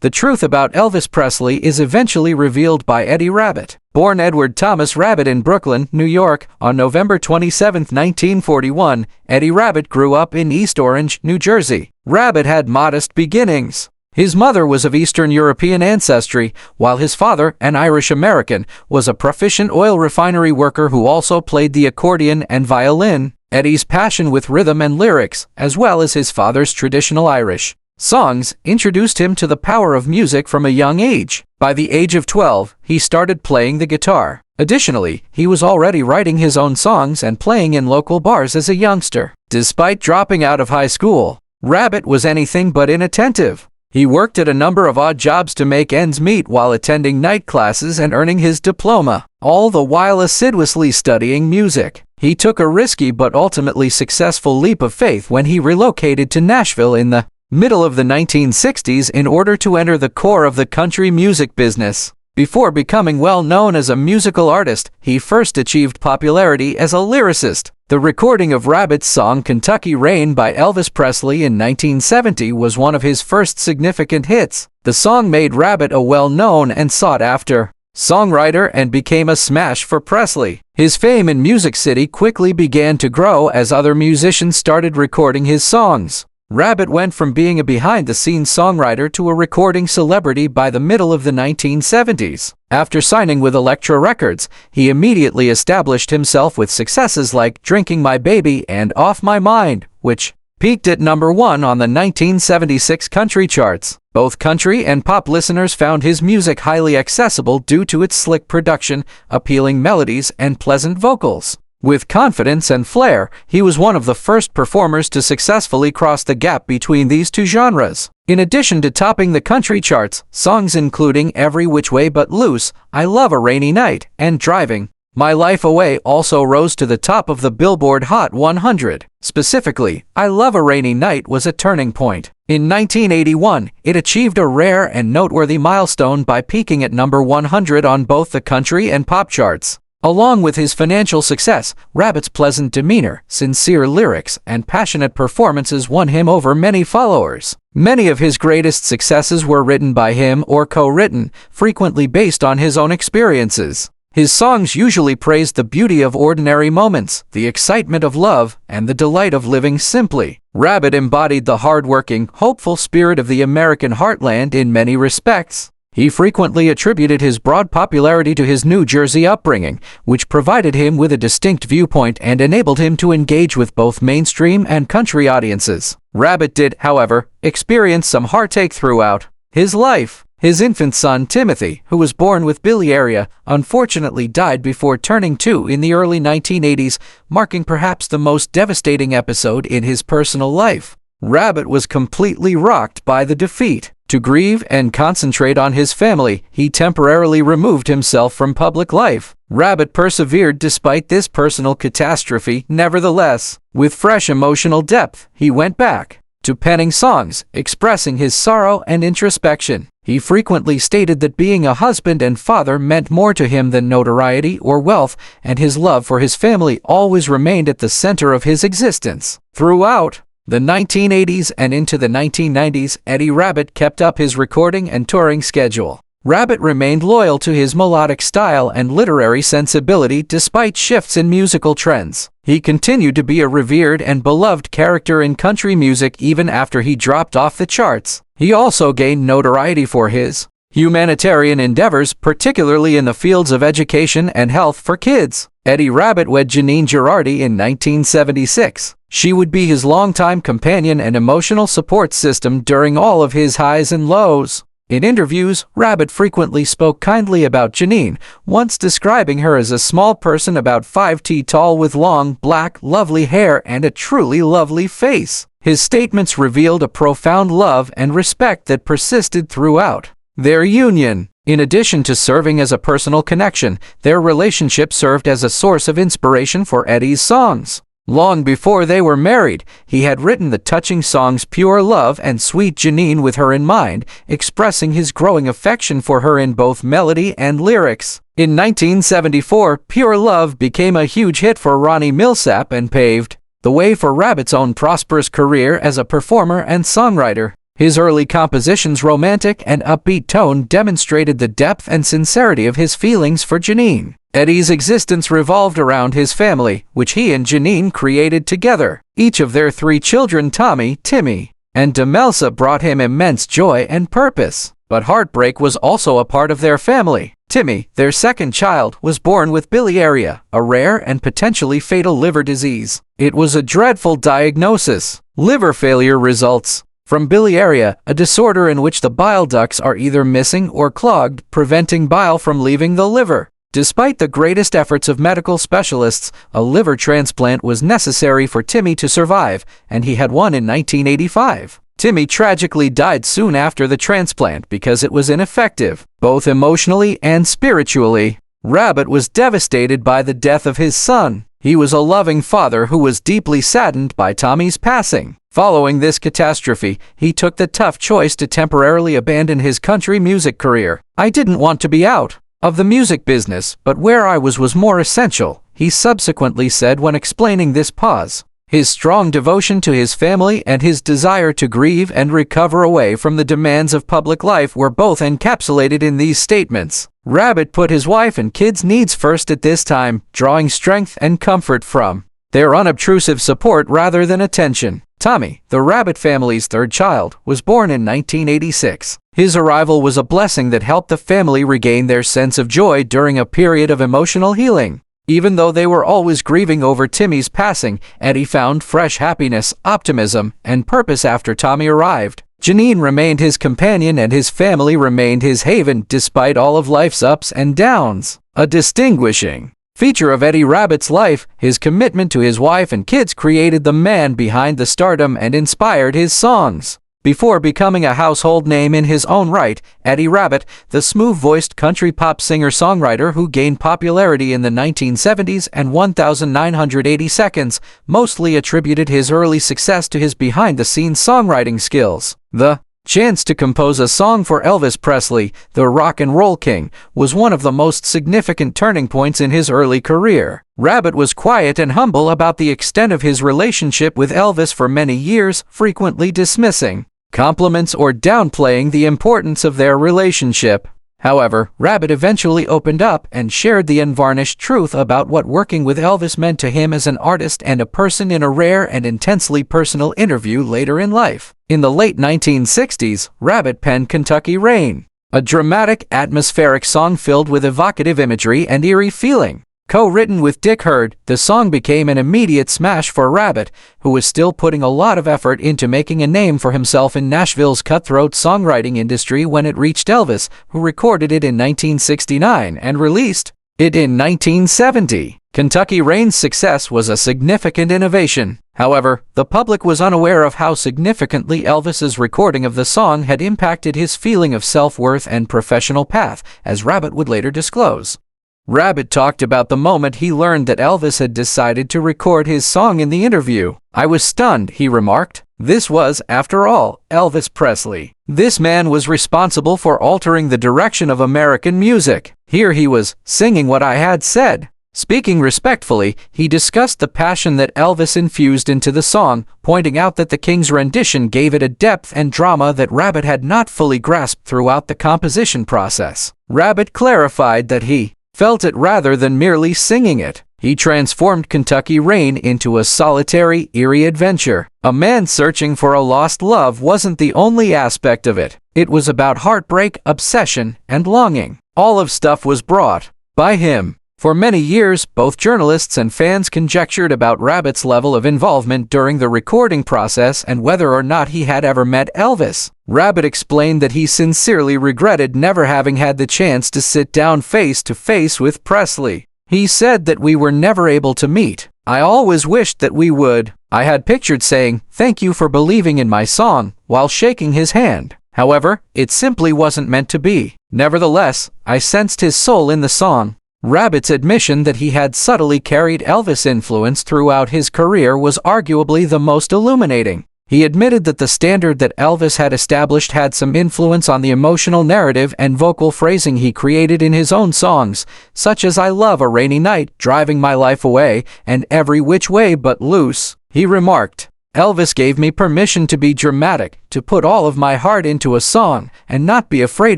The truth about Elvis Presley is eventually revealed by Eddie Rabbitt. Born Edward Thomas Rabbitt in Brooklyn, New York, on November 27, 1941, Eddie Rabbitt grew up in East Orange, New Jersey. Rabbitt had modest beginnings. His mother was of Eastern European ancestry, while his father, an Irish-American, was a proficient oil refinery worker who also played the accordion and violin. Eddie's passion with rhythm and lyrics, as well as his father's traditional Irish songs, introduced him to the power of music from a young age. By the age of 12, he started playing the guitar. Additionally, he was already writing his own songs and playing in local bars as a youngster. Despite dropping out of high school, Rabbitt was anything but inattentive. He worked at a number of odd jobs to make ends meet while attending night classes and earning his diploma, all the while assiduously studying music. He took a risky but ultimately successful leap of faith when he relocated to Nashville in the middle of the 1960s in order to enter the core of the country music business. Before becoming well known as a musical artist, he first achieved popularity as a lyricist. The recording of Rabbitt's song Kentucky Rain by Elvis Presley in 1970 was one of his first significant hits. The song made Rabbitt a well-known and sought-after songwriter and became a smash for Presley. His fame in Music City quickly began to grow as other musicians started recording his songs. Rabbitt went from being a behind-the-scenes songwriter to a recording celebrity by the middle of the 1970s. After signing with Elektra Records, he immediately established himself with successes like Drinking My Baby and Off My Mind, which peaked at number 1 on the 1976 country charts. Both country and pop listeners found his music highly accessible due to its slick production, appealing melodies, and pleasant vocals. With confidence and flair, he was one of the first performers to successfully cross the gap between these two genres. In addition to topping the country charts, songs including Every Which Way But Loose, I Love a Rainy Night, and Driving My Life Away also rose to the top of the Billboard Hot 100. Specifically, I Love a Rainy Night was a turning point. In 1981, it achieved a rare and noteworthy milestone by peaking at number 100 on both the country and pop charts. Along with his financial success, Rabbitt's pleasant demeanor, sincere lyrics, and passionate performances won him over many followers. Many of his greatest successes were written by him or co-written, frequently based on his own experiences. His songs usually praised the beauty of ordinary moments, the excitement of love, and the delight of living simply. Rabbitt embodied the hard-working, hopeful spirit of the American heartland in many respects. He frequently attributed his broad popularity to his New Jersey upbringing, which provided him with a distinct viewpoint and enabled him to engage with both mainstream and country audiences. Rabbitt did, however, experience some heartache throughout his life. His infant son, Timothy, who was born with biliaria, unfortunately died before turning 2 in the early 1980s, marking perhaps the most devastating episode in his personal life. Rabbitt was completely rocked by the defeat. To grieve and concentrate on his family, he temporarily removed himself from public life. Rabbitt persevered despite this personal catastrophe. Nevertheless, with fresh emotional depth, he went back to penning songs, expressing his sorrow and introspection. He frequently stated that being a husband and father meant more to him than notoriety or wealth, and his love for his family always remained at the center of his existence. Throughout the 1980s and into the 1990s, Eddie Rabbitt kept up his recording and touring schedule. Rabbitt remained loyal to his melodic style and literary sensibility despite shifts in musical trends. He continued to be a revered and beloved character in country music even after he dropped off the charts. He also gained notoriety for his humanitarian endeavors, particularly in the fields of education and health for kids. Eddie Rabbitt wed Janine Girardi in 1976. She would be his longtime companion and emotional support system during all of his highs and lows. In interviews, Rabbitt frequently spoke kindly about Janine, once describing her as a small person about 5 feet tall with long, black, lovely hair and a truly lovely face. His statements revealed a profound love and respect that persisted throughout their union. In addition to serving as a personal connection, their relationship served as a source of inspiration for Eddie's songs. Long before they were married, he had written the touching songs Pure Love and Sweet Janine with her in mind, expressing his growing affection for her in both melody and lyrics. In 1974, Pure Love became a huge hit for Ronnie Milsap and paved the way for Rabbitt's own prosperous career as a performer and songwriter. His early compositions' romantic and upbeat tone demonstrated the depth and sincerity of his feelings for Janine. Eddie's existence revolved around his family, which he and Janine created together. Each of their 3 children, Tommy, Timmy, and Demelza, brought him immense joy and purpose. But heartbreak was also a part of their family. Timmy, their second child, was born with biliaria, a rare and potentially fatal liver disease. It was a dreadful diagnosis. Liver failure results from biliaria, a disorder in which the bile ducts are either missing or clogged, preventing bile from leaving the liver. Despite the greatest efforts of medical specialists, a liver transplant was necessary for Timmy to survive, and he had one in 1985. Timmy tragically died soon after the transplant because it was ineffective, both emotionally and spiritually. Rabbitt was devastated by the death of his son. He was a loving father who was deeply saddened by Tommy's passing. Following this catastrophe, he took the tough choice to temporarily abandon his country music career. "I didn't want to be out of the music business, but where I was more essential," he subsequently said when explaining this pause. His strong devotion to his family and his desire to grieve and recover away from the demands of public life were both encapsulated in these statements. Rabbitt put his wife and kids' needs first at this time, drawing strength and comfort from their unobtrusive support rather than attention. Tommy, the Rabbitt family's 3rd child, was born in 1986. His arrival was a blessing that helped the family regain their sense of joy during a period of emotional healing. Even though they were always grieving over Timmy's passing, Eddie found fresh happiness, optimism, and purpose after Tommy arrived. Janine remained his companion and his family remained his haven despite all of life's ups and downs. A distinguishing feature of Eddie Rabbitt's life, his commitment to his wife and kids created the man behind the stardom and inspired his songs. Before becoming a household name in his own right, Eddie Rabbitt, the smooth-voiced country pop singer-songwriter who gained popularity in the 1970s and 1980 seconds, mostly attributed his early success to his behind-the-scenes songwriting skills. The chance to compose a song for Elvis Presley, the rock and roll king, was one of the most significant turning points in his early career. Rabbitt was quiet and humble about the extent of his relationship with Elvis for many years, frequently dismissing compliments or downplaying the importance of their relationship. However, Rabbitt eventually opened up and shared the unvarnished truth about what working with Elvis meant to him as an artist and a person in a rare and intensely personal interview later in life. In the late 1960s, Rabbitt penned Kentucky Rain, a dramatic, atmospheric song filled with evocative imagery and eerie feeling. Co-written with Dick Herd, the song became an immediate smash for Rabbitt, who was still putting a lot of effort into making a name for himself in Nashville's cutthroat songwriting industry when it reached Elvis, who recorded it in 1969 and released it in 1970. Kentucky Rain's success was a significant innovation. However, the public was unaware of how significantly Elvis's recording of the song had impacted his feeling of self-worth and professional path, as Rabbitt would later disclose. Rabbitt talked about the moment he learned that Elvis had decided to record his song in the interview. "I was stunned," he remarked. "This was, after all, Elvis Presley. This man was responsible for altering the direction of American music. Here he was, singing what I had said." Speaking respectfully, he discussed the passion that Elvis infused into the song, pointing out that the King's rendition gave it a depth and drama that Rabbitt had not fully grasped throughout the composition process. Rabbitt clarified that he felt it rather than merely singing it. He transformed Kentucky Rain into a solitary, eerie adventure. A man searching for a lost love wasn't the only aspect of it. It was about heartbreak, obsession, and longing. All of stuff was brought by him. For many years, both journalists and fans conjectured about Rabbitt's level of involvement during the recording process and whether or not he had ever met Elvis. Rabbitt explained that he sincerely regretted never having had the chance to sit down face-to-face with Presley. He said that we were never able to meet. "I always wished that we would. I had pictured saying, 'Thank you for believing in my song,' while shaking his hand. However, it simply wasn't meant to be. Nevertheless, I sensed his soul in the song." Rabbitt's admission that he had subtly carried Elvis' influence throughout his career was arguably the most illuminating. He admitted that the standard that Elvis had established had some influence on the emotional narrative and vocal phrasing he created in his own songs, such as "I Love a Rainy Night," "Driving My Life Away," and "Every Which Way But Loose." He remarked, Elvis gave me permission to be dramatic, to put all of my heart into a song, and not be afraid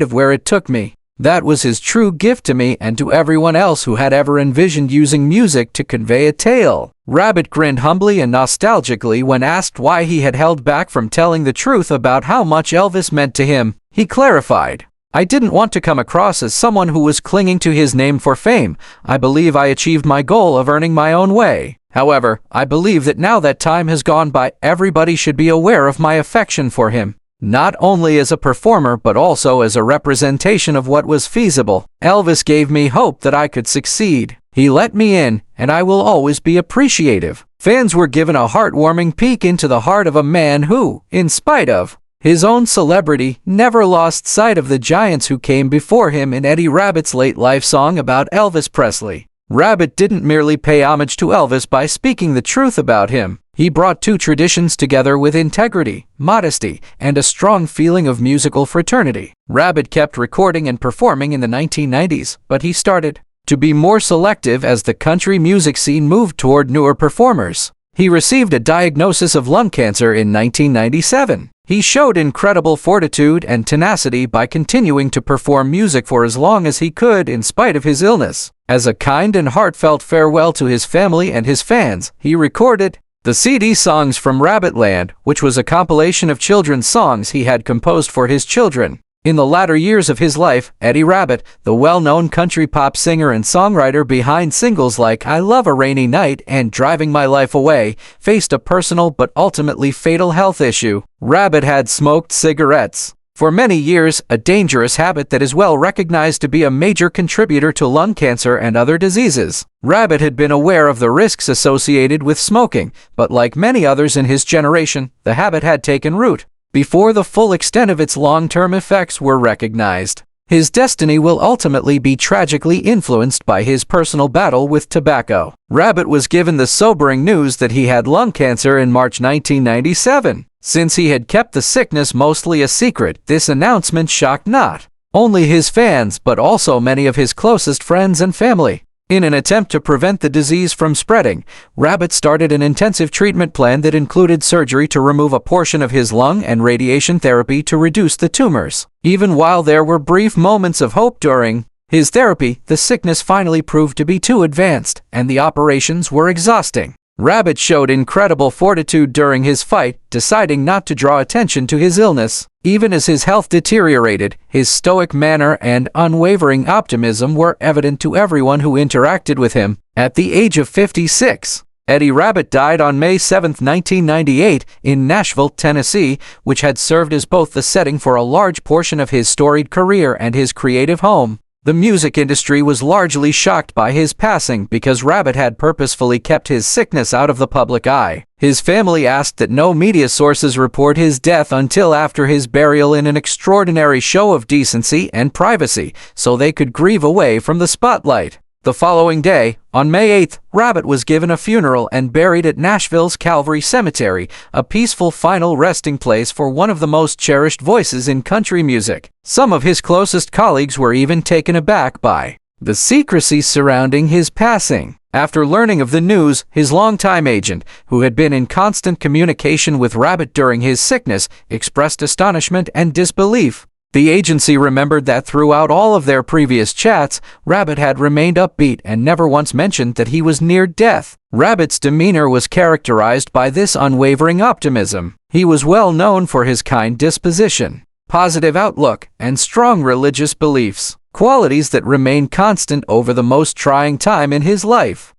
of where it took me. That was his true gift to me and to everyone else who had ever envisioned using music to convey a tale." Rabbitt grinned humbly and nostalgically when asked why he had held back from telling the truth about how much Elvis meant to him. He clarified, "I didn't want to come across as someone who was clinging to his name for fame. I believe I achieved my goal of earning my own way. However, I believe that now that time has gone by, everybody should be aware of my affection for him. Not only as a performer but also as a representation of what was feasible. Elvis gave me hope that I could succeed. He let me in, and I will always be appreciative." Fans were given a heartwarming peek into the heart of a man who, in spite of his own celebrity, never lost sight of the giants who came before him in Eddie Rabbitt's late life song about Elvis Presley. Rabbitt didn't merely pay homage to Elvis by speaking the truth about him. He brought two traditions together with integrity, modesty, and a strong feeling of musical fraternity. Rabbitt kept recording and performing in the 1990s, but he started to be more selective as the country music scene moved toward newer performers. He received a diagnosis of lung cancer in 1997. He showed incredible fortitude and tenacity by continuing to perform music for as long as he could in spite of his illness. As a kind and heartfelt farewell to his family and his fans, he recorded the CD Songs from Rabbitland, which was a compilation of children's songs he had composed for his children. In the latter years of his life, Eddie Rabbitt, the well-known country pop singer and songwriter behind singles like I Love a Rainy Night and Driving My Life Away, faced a personal but ultimately fatal health issue. Rabbitt had smoked cigarettes for many years, a dangerous habit that is well recognized to be a major contributor to lung cancer and other diseases. Rabbitt had been aware of the risks associated with smoking, but like many others in his generation, the habit had taken root before the full extent of its long-term effects were recognized. His destiny will ultimately be tragically influenced by his personal battle with tobacco. Rabbitt was given the sobering news that he had lung cancer in March 1997. Since he had kept the sickness mostly a secret, this announcement shocked not only his fans but also many of his closest friends and family. In an attempt to prevent the disease from spreading, Rabbitt started an intensive treatment plan that included surgery to remove a portion of his lung and radiation therapy to reduce the tumors. Even while there were brief moments of hope during his therapy, the sickness finally proved to be too advanced, and the operations were exhausting. Rabbitt showed incredible fortitude during his fight, deciding not to draw attention to his illness. Even as his health deteriorated, his stoic manner and unwavering optimism were evident to everyone who interacted with him. At the age of 56, Eddie Rabbitt died on May 7, 1998, in Nashville, Tennessee, which had served as both the setting for a large portion of his storied career and his creative home. The music industry was largely shocked by his passing because Rabbitt had purposefully kept his sickness out of the public eye. His family asked that no media sources report his death until after his burial in an extraordinary show of decency and privacy, so they could grieve away from the spotlight. The following day, on May 8th, Rabbitt was given a funeral and buried at Nashville's Calvary Cemetery, a peaceful final resting place for one of the most cherished voices in country music. Some of his closest colleagues were even taken aback by the secrecy surrounding his passing. After learning of the news, his longtime agent, who had been in constant communication with Rabbitt during his sickness, expressed astonishment and disbelief. The agency remembered that throughout all of their previous chats, Rabbitt had remained upbeat and never once mentioned that he was near death. Rabbitt's demeanor was characterized by this unwavering optimism. He was well known for his kind disposition, positive outlook, and strong religious beliefs, qualities that remained constant over the most trying time in his life.